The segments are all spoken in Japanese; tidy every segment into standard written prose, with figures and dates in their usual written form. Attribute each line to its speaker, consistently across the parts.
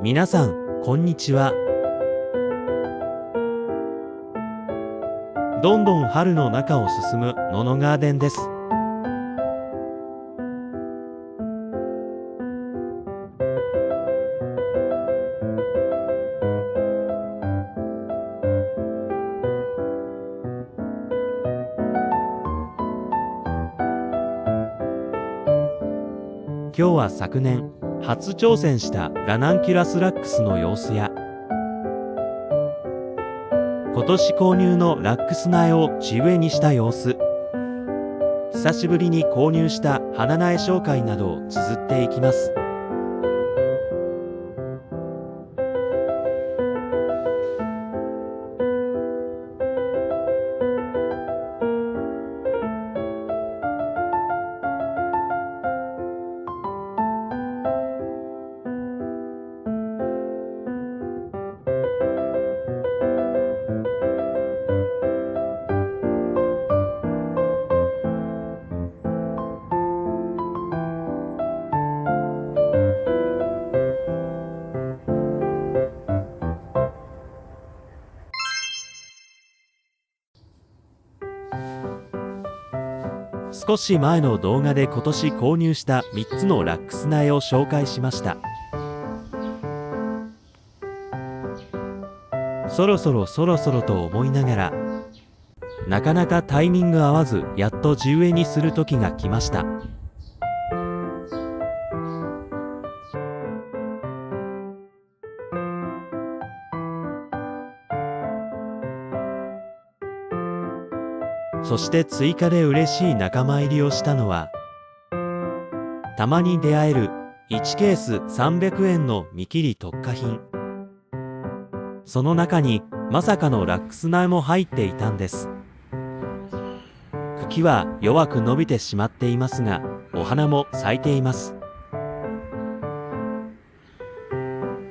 Speaker 1: 皆さん、こんにちは。どんどん春の中を進むののガーデンです。今日は昨年初挑戦したラナンキュラスラックスの様子や、今年購入のラックス苗を地植えにした様子、久しぶりに購入した花苗紹介などを綴っていきます。少し前の動画で今年購入した3つのラックス苗を紹介しました。そろそろと思いながら、なかなかタイミング合わず、やっと地植えにする時が来ました。そして追加で嬉しい仲間入りをしたのは、たまに出会える1ケース300円の見切り特価品。その中にまさかのラックス苗も入っていたんです。茎は弱く伸びてしまっていますが、お花も咲いています。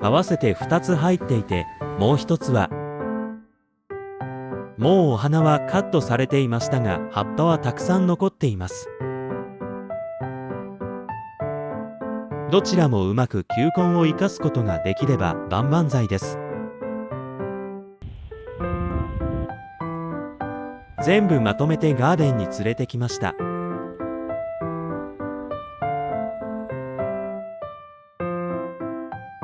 Speaker 1: 合わせて2つ入っていて、もう1つはもうお花はカットされていましたが、葉っぱはたくさん残っています。どちらもうまく球根を生かすことができれば万々歳です。全部まとめてガーデンに連れてきました。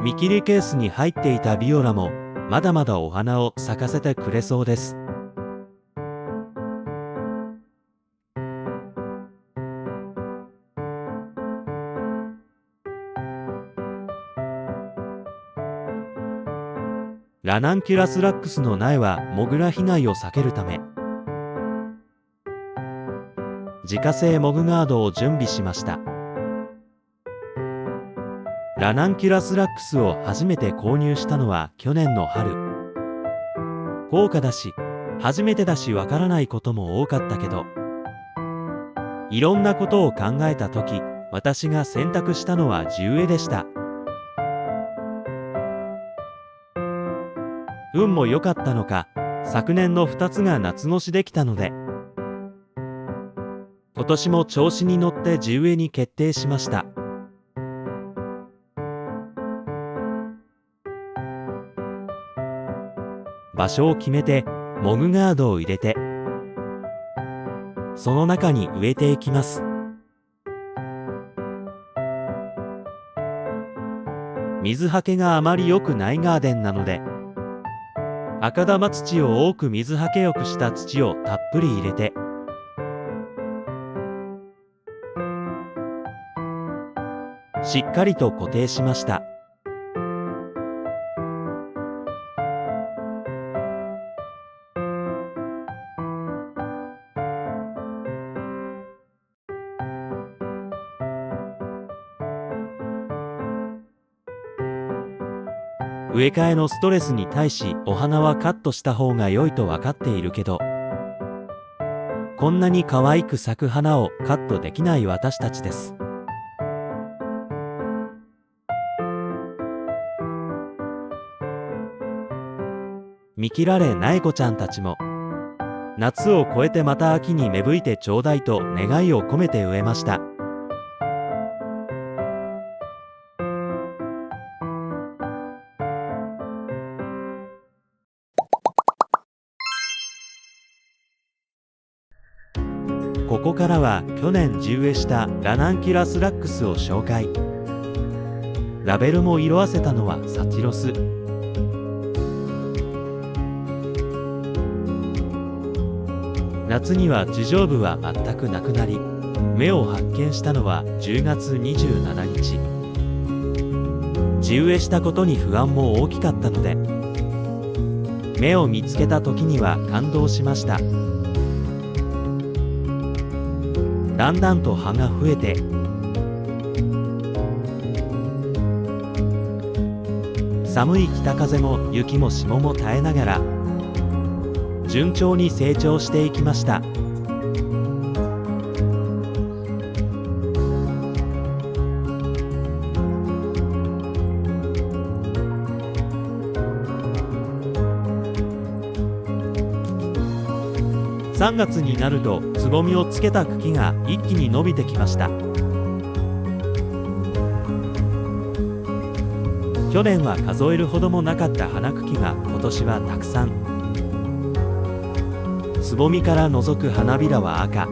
Speaker 1: 見切りケースに入っていたビオラもまだまだお花を咲かせてくれそうです。ラナンキュラスラックスの苗はモグラ被害を避けるため、自家製モグガードを準備しました。ラナンキュラスラックスを初めて購入したのは去年の春。高価だし、初めてだしわからないことも多かったけど、いろんなことを考えたとき、私が選択したのは地植えでした。運も良かったのか、昨年の2つが夏越しできたので、今年も調子に乗って地植えに決定しました。場所を決めて、モグガードを入れて、その中に植えていきます。水はけがあまり良くないガーデンなので、赤玉土を多く水はけよくした土をたっぷり入れて、しっかりと固定しました。植え替えのストレスに対しお花はカットした方が良いと分かっているけど、こんなに可愛く咲く花をカットできない私たちです。見切られ苗子ちゃんたちも、夏を越えてまた秋に芽吹いてちょうだいと願いを込めて植えました。ここからは去年地植えしたラナンキュラスラックスを紹介。ラベルも色あせたのはサティロス。夏には地上部は全くなくなり、芽を発見したのは10月27日。地植えしたことに不安も大きかったので、芽を見つけた時には感動しました。だんだんと葉が増えて、寒い北風も雪も霜も耐えながら順調に成長していきました。3月になるとつぼみをつけた茎が一気に伸びてきました。去年は数えるほどもなかった花茎が今年はたくさん。つぼみから覗く花びらは赤。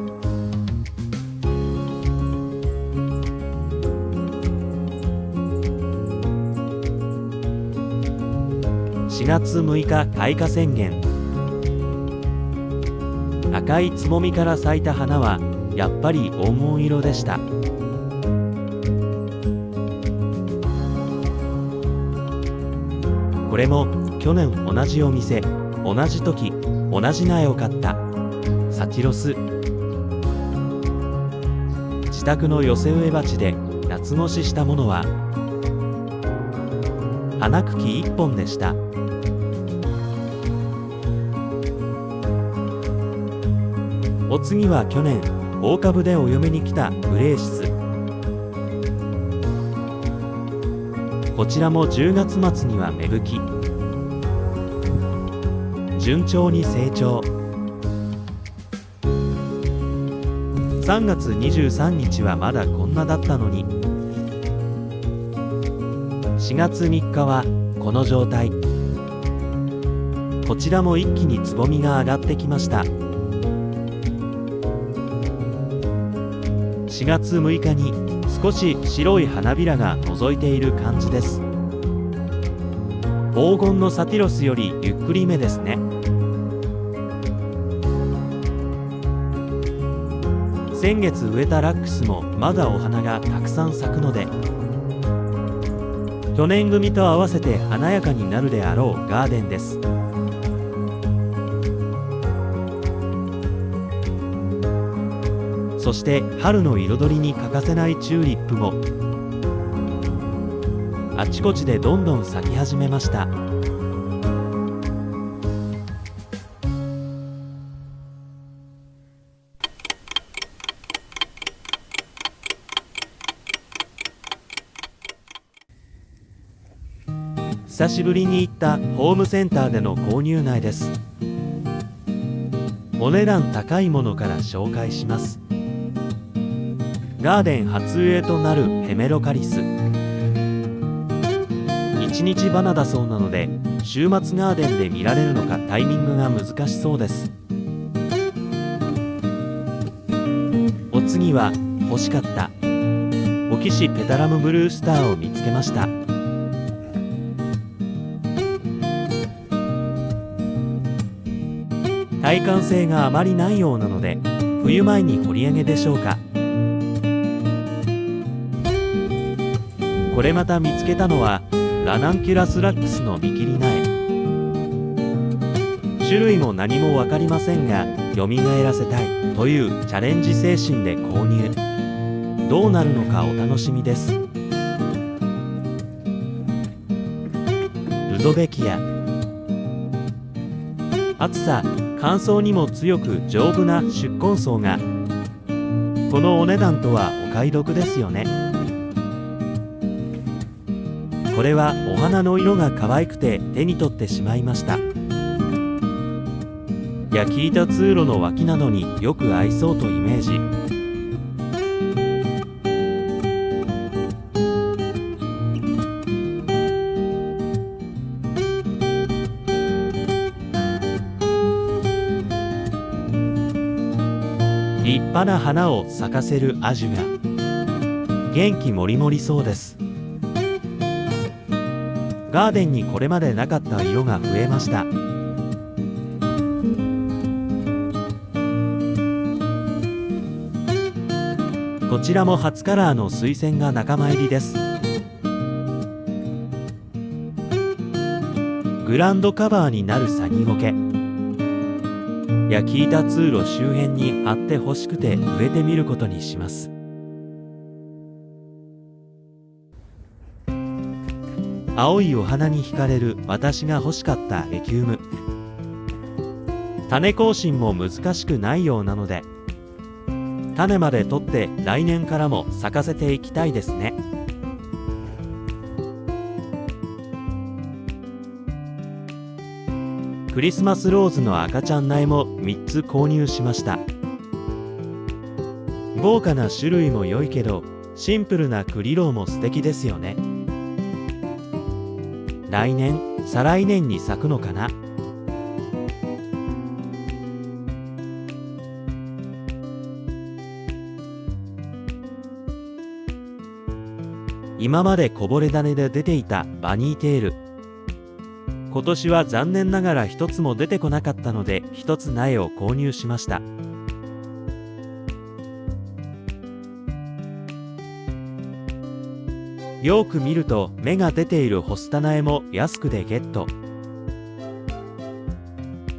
Speaker 1: 4月6日開花宣言。赤いつぼみから咲いた花はやっぱり黄金色でした。これも去年同じお店、同じ時、同じ苗を買ったサティロス。自宅の寄せ植え鉢で夏越ししたものは花茎1本でした。お次は去年大株でお嫁に来たグレーシス。こちらも10月末には芽吹き、順調に成長。3月23日はまだこんなだったのに、4月3日はこの状態。こちらも一気につぼみが上がってきました。4月6日に少し白い花びらが覗いている感じです。黄金のサティロスよりゆっくりめですね。先月植えたラックスもまだお花がたくさん咲くので、去年組と合わせて華やかになるであろうガーデンです。そして春の彩りに欠かせないチューリップもあちこちでどんどん咲き始めました。久しぶりに行ったホームセンターでの購入苗です。お値段高いものから紹介します。ガーデン初植えとなるヘメロカリス。1日花だそうなので、週末ガーデンで見られるのかタイミングが難しそうです。お次は欲しかったオキシペタラムブルースターを見つけました。耐寒性があまりないようなので、冬前に掘り上げでしょうか。これまた見つけたのはラナンキュラスラックスの見切り苗。種類も何も分かりませんが、よみがえらせたいというチャレンジ精神で購入。どうなるのかお楽しみです。ルドベキア。暑さ乾燥にも強く丈夫な宿根草がこのお値段とはお買い得ですよね。これはお花の色が可愛くて手に取ってしまいました。焼き板通路の脇などによく合いそうとイメージ。立派な花を咲かせるアジュが元気もりもりそうです。ガーデンにこれまでなかった色が増えました。こちらも初カラーの水仙が仲間入りです。グランドカバーになるサニゴケ、焼き板通路周辺に貼ってほしくて植えてみることにします。青いお花に惹かれる私が欲しかったレキューム。種更新も難しくないようなので、種まで取って来年からも咲かせていきたいですね。クリスマスローズの赤ちゃん苗も3つ購入しました。豪華な種類も良いけど、シンプルなクリローも素敵ですよね。来年、再来年に咲くのかな。今までこぼれ種で出ていたバニーテール、今年は残念ながら一つも出てこなかったので、一つ苗を購入しました。よく見ると芽が出ているホスタ苗も安くでゲット。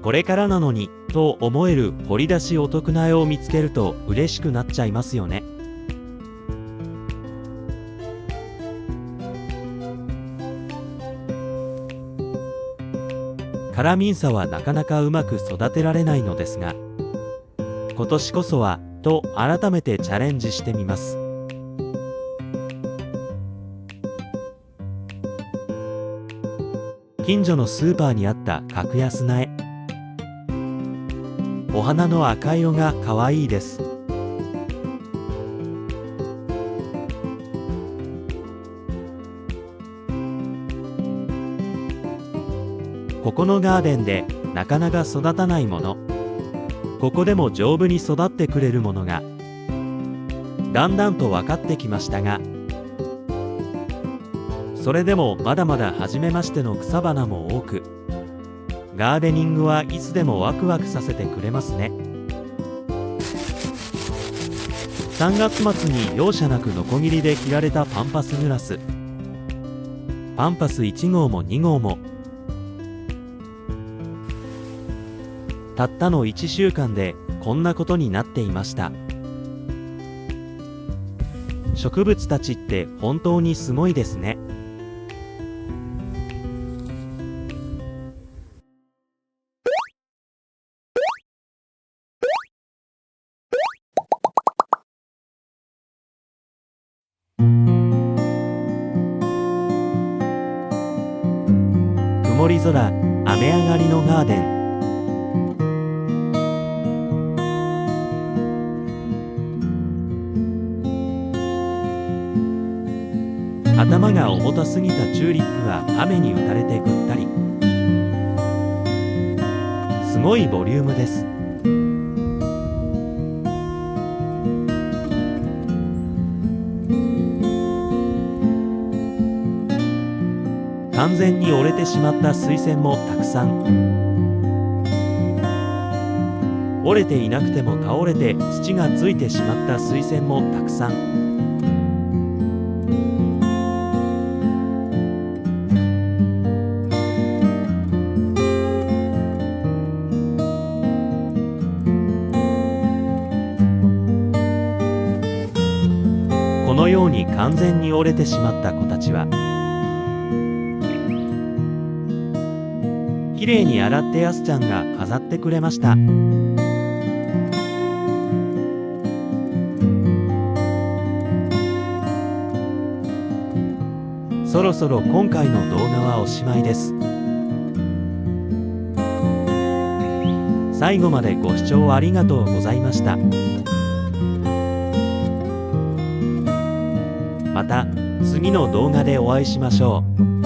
Speaker 1: これからなのにと思える掘り出しお得苗を見つけると嬉しくなっちゃいますよね。カラミンサはなかなかうまく育てられないのですが、今年こそはと改めてチャレンジしてみます。近所のスーパーにあった格安苗、お花の赤色が可愛いです。ここのガーデンでなかなか育たないもの、ここでも丈夫に育ってくれるものがだんだんと分かってきましたが、それでもまだまだ初めましての草花も多く、ガーデニングはいつでもワクワクさせてくれますね。3月末に容赦なくノコギリで切られたパンパスグラス、パンパス1号も2号もたったの1週間でこんなことになっていました。植物たちって本当にすごいですね。曇り空、雨上がりのガーデン。頭が重たすぎたチューリップは雨に打たれてぐったり。すごいボリュームです。完全に折れてしまった水仙もたくさん。折れていなくても倒れて土がついてしまった水仙もたくさん。このように完全に折れてしまった子たちは、きれいに洗ってやすちゃんが飾ってくれました。そろそろ今回の動画はおしまいです。最後までご視聴ありがとうございました。また次の動画でお会いしましょう。